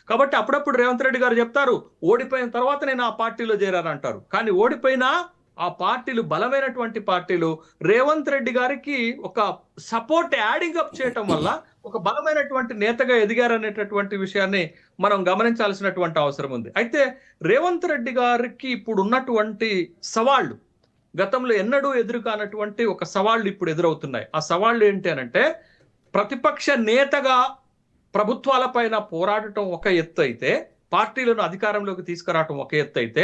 కాబట్టి అప్పుడప్పుడు రేవంత్ రెడ్డి గారు చెప్తారు, ఓడిపోయిన తర్వాత నేను ఆ పార్టీలో చేరానంటారు. కానీ ఓడిపోయినా ఆ పార్టీలు బలమైనటువంటి పార్టీలు రేవంత్ రెడ్డి గారికి ఒక సపోర్ట్ యాడింగ్ అప్ చేయటం వల్ల ఒక బలమైనటువంటి నేతగా ఎదిగారనేటటువంటి విషయాన్ని మనం గమనించాల్సినటువంటి అవసరం ఉంది. అయితే రేవంత్ రెడ్డి గారికి ఇప్పుడు ఉన్నటువంటి సవాళ్లు గతంలో ఎన్నడూ ఎదురు కానటువంటి ఒక సవాళ్లు ఇప్పుడు ఎదురవుతున్నాయి. ఆ సవాళ్లు ఏంటి అనంటే, ప్రతిపక్ష నేతగా ప్రభుత్వాలపైన పోరాడటం ఒక ఎత్తు అయితే, పార్టీలను అధికారంలోకి తీసుకురావటం ఒక ఎత్తు అయితే,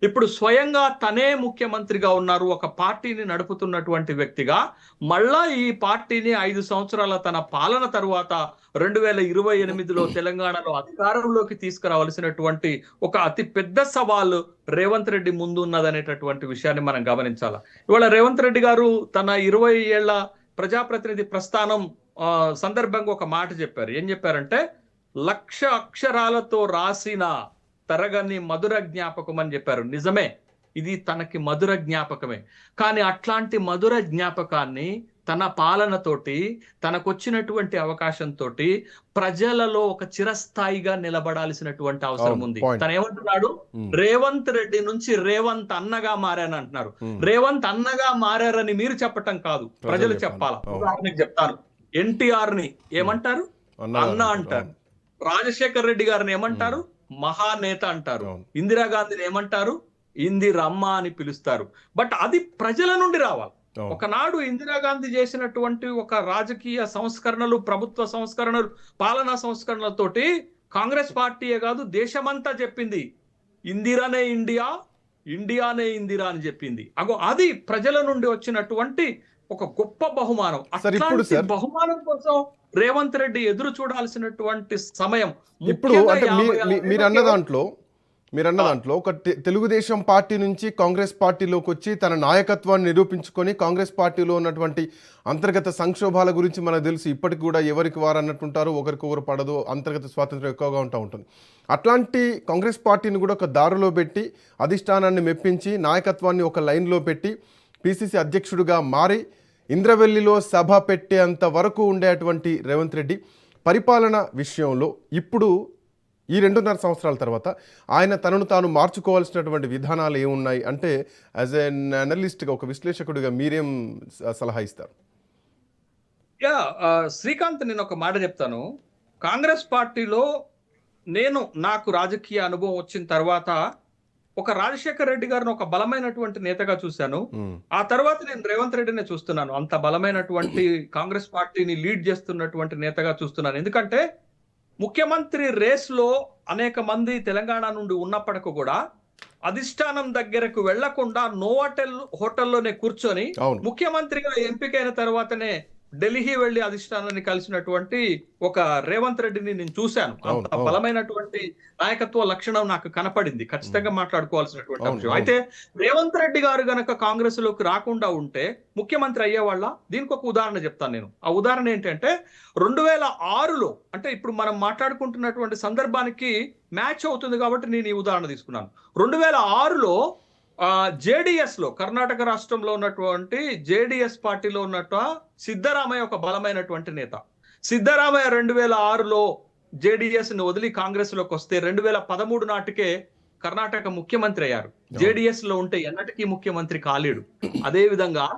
ఇప్పుడు స్వయంగా తనే ముఖ్యమంత్రిగా ఉన్నారు, ఒక పార్టీని నడుపుతున్నటువంటి వ్యక్తిగా మళ్ళా ఈ పార్టీని 5 సంవత్సరాల తన పాలన తరువాత 2028లో తెలంగాణలో అధికారంలోకి తీసుకురావాల్సినటువంటి ఒక అతి పెద్ద సవాలు రేవంత్ రెడ్డి ముందు ఉన్నదనేటటువంటి విషయాన్ని మనం గమనించాలి. ఇవాళ రేవంత్ రెడ్డి గారు తన 20 ఏళ్ల ప్రజాప్రతినిధి ప్రస్థానం సందర్భంగా ఒక మాట చెప్పారు. ఏం చెప్పారంటే, 1,00,000 అక్షరాలతో రాసిన తరగని మధుర జ్ఞాపకం అని చెప్పారు. నిజమే, ఇది తనకి మధుర జ్ఞాపకమే. కానీ అట్లాంటి మధుర జ్ఞాపకాన్ని తన పాలనతోటి, తనకొచ్చినటువంటి అవకాశంతో ప్రజలలో ఒక చిరస్థాయిగా నిలబడాల్సినటువంటి అవసరం ఉంది. తను ఏమంటున్నాడు, రేవంత్ రెడ్డి నుంచి రేవంత్ అన్నగా మారానంటున్నారు. రేవంత్ అన్నగా మారారని మీరు చెప్పటం కాదు, ప్రజలు చెప్పాలా. ఉదాహరణకి చెప్తాను, ఎన్టీఆర్ ని ఏమంటారు? అన్న అంటారు. రాజశేఖర్ రెడ్డి గారిని ఏమంటారు? మహానేత అంటారు. ఇందిరాగాంధీని ఏమంటారు? ఇందిరమ్మ అని పిలుస్తారు. బట్ అది ప్రజల నుండి రావాలి. ఒకనాడు ఇందిరాగాంధీ చేసినటువంటి ఒక రాజకీయ సంస్కరణలు, ప్రభుత్వ సంస్కరణలు, పాలనా సంస్కరణలతోటి కాంగ్రెస్ పార్టీయే కాదు దేశమంతా చెప్పింది, ఇందిరానే ఇండియా, ఇండియానే ఇందిరా అని చెప్పింది. అది ప్రజల నుండి వచ్చినటువంటి ఒక గొప్ప బహుమానం. అట్లాంటి బహుమానం కోసం రేవంత్ రెడ్డి ఎదురు చూడాల్సినటువంటి సమయం ఇప్పుడు. అంటే మీరన్న దాంట్లో ఒక తెలుగుదేశం పార్టీ నుంచి కాంగ్రెస్ పార్టీలోకి వచ్చి తన నాయకత్వాన్ని నిరూపించుకొని కాంగ్రెస్ పార్టీలో ఉన్నటువంటి అంతర్గత సంక్షోభాల గురించి మనకు తెలుసు. ఇప్పటికి కూడా ఎవరికి వారు అన్నట్టుంటారు, ఒకరికొకరు పడదు, అంతర్గత స్వాతంత్రం ఎక్కువగా ఉంటుంది. అట్లాంటి కాంగ్రెస్ పార్టీని కూడా ఒక దారిలో పెట్టి, అధిష్టానాన్ని మెప్పించి, నాయకత్వాన్ని ఒక లైన్లో పెట్టి, పిసిసి అధ్యక్షుడిగా మారి ఇంద్రవెల్లిలో సభ పెట్టేంత వరకు ఉండేటువంటి రేవంత్ రెడ్డి పరిపాలన విషయంలో ఇప్పుడు ఈ 2.5 సంవత్సరాల తర్వాత ఆయన తనను తాను మార్చుకోవాల్సినటువంటి విధానాలు ఏమున్నాయి అంటే, యాజ్ ఎన్ అనలిస్ట్గా, ఒక విశ్లేషకుడిగా మీరేం సలహా ఇస్తారు? శ్రీకాంత్, నేను ఒక మాట చెప్తాను. కాంగ్రెస్ పార్టీలో నాకు రాజకీయ అనుభవం వచ్చిన తర్వాత ఒక రాజశేఖర్ రెడ్డి గారిని ఒక బలమైనటువంటి నేతగా చూశాను. ఆ తర్వాత నేను రేవంత్ రెడ్డిని చూస్తున్నాను, అంత బలమైనటువంటి కాంగ్రెస్ పార్టీని లీడ్ చేస్తున్నటువంటి నేతగా చూస్తున్నాను. ఎందుకంటే ముఖ్యమంత్రి రేస్ లో అనేక మంది తెలంగాణ నుండి ఉన్నప్పటికీ కూడా అధిష్టానం దగ్గరకు వెళ్లకుండా హోటల్లోనే కూర్చొని ముఖ్యమంత్రిగా ఎంపికైన తర్వాతనే ఢిల్లీ వెళ్లి అధిష్టానాన్ని కలిసినటువంటి ఒక రేవంత్ రెడ్డిని నేను చూశాను. అంత బలమైనటువంటి నాయకత్వ లక్షణం నాకు కనపడింది. ఖచ్చితంగా మాట్లాడుకోవాల్సినటువంటి అంశం. అయితే రేవంత్ రెడ్డి గారు గనక కాంగ్రెస్ లోకి రాకుండా ఉంటే ముఖ్యమంత్రి అయ్యేవాళ్ళ? దీనికి ఒక ఉదాహరణ చెప్తాను నేను. ఆ ఉదాహరణ ఏంటంటే, 2006లో, అంటే ఇప్పుడు మనం మాట్లాడుకుంటున్నటువంటి సందర్భానికి మ్యాచ్ అవుతుంది కాబట్టి నేను ఈ ఉదాహరణ తీసుకున్నాను. 2006లో జేడిఎస్ లో, కర్ణాటక రాష్ట్రంలో ఉన్నటువంటి జేడిఎస్ పార్టీలో ఉన్నట్టు సిద్ధరామయ్య ఒక బలమైనటువంటి నేత. సిద్ధరామయ్య 2006లో జేడిఎస్ ని వదిలి కాంగ్రెస్ లోకి వస్తే 2013 నాటికే కర్ణాటక ముఖ్యమంత్రి అయ్యారు. జేడిఎస్ లో ఉంటే ఎన్నటికీ ముఖ్యమంత్రి కాలేడు. అదే విధంగా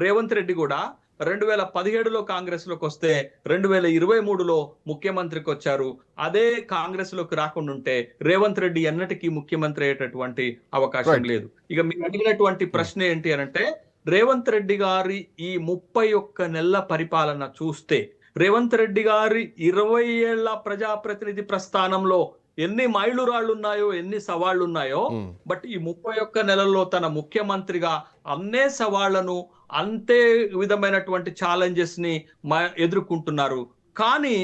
రేవంత్ రెడ్డి కూడా 2017లో కాంగ్రెస్ లోకి వస్తే 2023లో ముఖ్యమంత్రికి వచ్చారు. అదే కాంగ్రెస్ లోకి రాకుండా ఉంటే రేవంత్ రెడ్డి ఎన్నటికీ ముఖ్యమంత్రి అయ్యేటటువంటి అవకాశం లేదు. ఇక మీరు అడిగినటువంటి ప్రశ్న ఏంటి అనంటే, రేవంత్ రెడ్డి గారి ఈ 31 నెలల పరిపాలన చూస్తే, రేవంత్ రెడ్డి గారి 20 ఏళ్ల ప్రజాప్రతినిధి ప్రస్థానంలో ఎన్ని మైలురాళ్లు ఉన్నాయో, ఎన్ని సవాళ్లు ఉన్నాయో, బట్ ఈ 31 నెలల్లో తన ముఖ్యమంత్రిగా అన్నే సవాళ్లను, అంతే విధమైనటువంటి ఛాలెంజెస్ ని ఎదుర్కొంటున్నారు. కానీ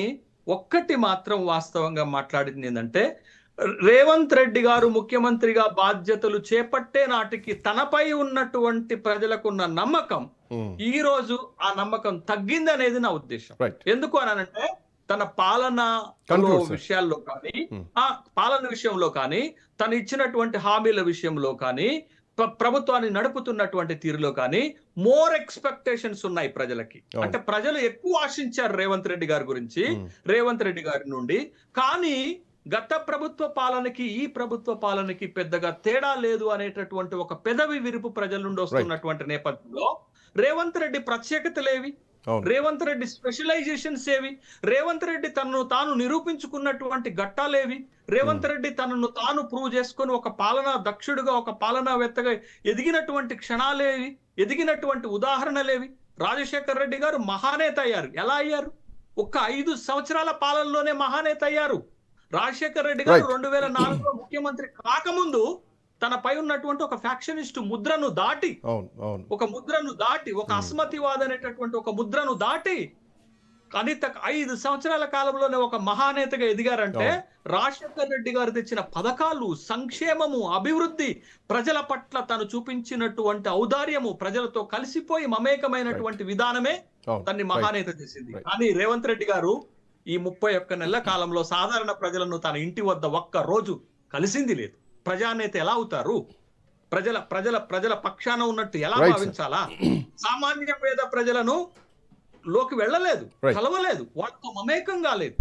ఒక్కటి మాత్రం వాస్తవంగా మాట్లాడింది ఏంటంటే, రేవంత్ రెడ్డి గారు ముఖ్యమంత్రిగా బాధ్యతలు చేపట్టే నాటికి తనపై ఉన్నటువంటి ప్రజలకున్న నమ్మకం ఈ రోజు ఆ నమ్మకం తగ్గింది అనేది నా ఉద్దేశం. ఎందుకు అనంటే, తన పాలన విషయాల్లో కానీ, పాలన విషయంలో కానీ, తను ఇచ్చినటువంటి హామీల విషయంలో కానీ, ప్రభుత్వాన్ని నడుపుతున్నటువంటి తీరులో కానీ మోర్ ఎక్స్పెక్టేషన్స్ ఉన్నాయి ప్రజలకి. అంటే ప్రజలు ఎక్కువ ఆశించారు రేవంత్ రెడ్డి గారి గురించి, రేవంత్ రెడ్డి గారి నుండి. కానీ గత ప్రభుత్వ పాలనకి ఈ ప్రభుత్వ పాలనకి పెద్దగా తేడా లేదు అనేటటువంటి ఒక పెదవి విరుపు ప్రజల నుండి వస్తున్నటువంటి నేపథ్యంలో రేవంత్ రెడ్డి ప్రత్యేకతలేవి, అవును. రేవంత్ రెడ్డి స్పెషలైజేషన్స్ ఏవి, రేవంత్ రెడ్డి తనను తాను నిరూపించుకున్నటువంటి ఘట్టాలేవి, రేవంత్ రెడ్డి తనను తాను ప్రూవ్ చేసుకొని ఒక పాలనా దక్షుడుగా ఒక పాలనావేత్తగా ఎదిగినటువంటి క్షణాలేవి, ఎదిగినటువంటి ఉదాహరణలేవి. రాజశేఖర్ రెడ్డి గారు మహానేత అయ్యారు. ఎలా అయ్యారు? ఒక్క 5 సంవత్సరాల పాలనలోనే మహానేత అయ్యారు. రాజశేఖర్ రెడ్డి గారు 2004లో ముఖ్యమంత్రి కాకముందు తనపై ఉన్నటువంటి ఒక ఫ్యాక్షనిస్ట్ ముద్రను దాటి, ఒక ముద్రను దాటి, ఒక అస్మతివాద అనేటటువంటి ఒక ముద్రను దాటి కనీత 5 సంవత్సరాల కాలంలోనే ఒక మహానేతగా ఎదిగారంటే రాజశేఖర్ రెడ్డి గారు తెచ్చిన పథకాలు, సంక్షేమము, అభివృద్ధి, ప్రజల పట్ల తను చూపించినటువంటి ఔదార్యము, ప్రజలతో కలిసిపోయి మమేకమైనటువంటి విధానమే తన్ని మహానేత చేసింది. కానీ రేవంత్ రెడ్డి గారు ఈ 31 నెలల కాలంలో సాధారణ ప్రజలను తన ఇంటి వద్ద ఒక్క రోజు కలిసింది లేదు. ప్రజానేత ఎలా అవుతారు? ప్రజల పక్షాన ఉన్నట్టు ఎలా భావించాలా? సామాన్య పేద ప్రజలను లోకి వెళ్ళలేదు, కలవలేదు, వాళ్ళతో మమేకం కాలేదు,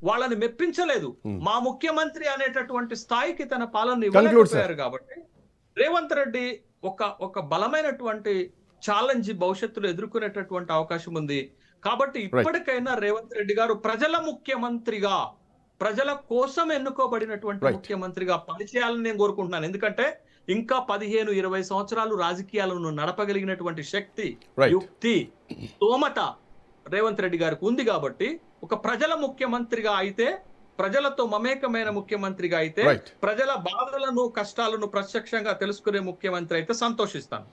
వాళ్ళని మెప్పించలేదు. మా ముఖ్యమంత్రి అనేటటువంటి స్థాయికి తన పాలన ఇవ్వలేకపోయారు. కాబట్టి రేవంత్ రెడ్డి ఒక బలమైనటువంటి ఛాలెంజ్ భవిష్యత్తులో ఎదుర్కొనేటటువంటి అవకాశం ఉంది. కాబట్టి ఇప్పటికైనా రేవంత్ రెడ్డి గారు ప్రజల ముఖ్యమంత్రిగా, ప్రజల కోసం ఎన్నుకోబడినటువంటి ముఖ్యమంత్రిగా పనిచేయాలని నేను కోరుకుంటున్నాను. ఎందుకంటే ఇంకా 15-20 సంవత్సరాలు రాజకీయాలను నడపగలిగినటువంటి శక్తి, యుక్తి, స్తోమత రేవంత్ రెడ్డి గారికి ఉంది. కాబట్టి ఒక ప్రజల ముఖ్యమంత్రిగా అయితే, ప్రజలతో మమేకమైన ముఖ్యమంత్రిగా అయితే, ప్రజల బాధలను కష్టాలను ప్రత్యక్షంగా తెలుసుకునే ముఖ్యమంత్రి అయితే సంతోషిస్తాను.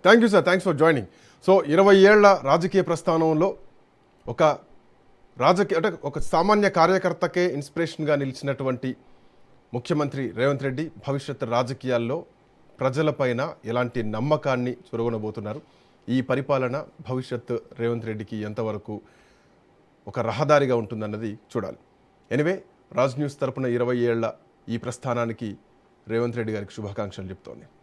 Thank you sir, thanks for joining. So 20 ఏళ్ల రాజకీయ ప్రస్థానంలో ఒక సామాన్య కార్యకర్తకే ఇన్స్పిరేషన్గా నిలిచినటువంటి ముఖ్యమంత్రి రేవంత్ రెడ్డి భవిష్యత్ రాజకీయాల్లో ప్రజలపైన ఎలాంటి నమ్మకాన్ని చొరగొనబోతున్నారు, ఈ పరిపాలన భవిష్యత్ రేవంత్ రెడ్డికి ఎంతవరకు ఒక రహదారిగా ఉంటుందన్నది చూడాలి. ఎనివే, రాజ్ న్యూస్ తరపున 20 ఏళ్ల ఈ ప్రస్థానానికి రేవంత్ రెడ్డి గారికి శుభాకాంక్షలు చెప్తోంది.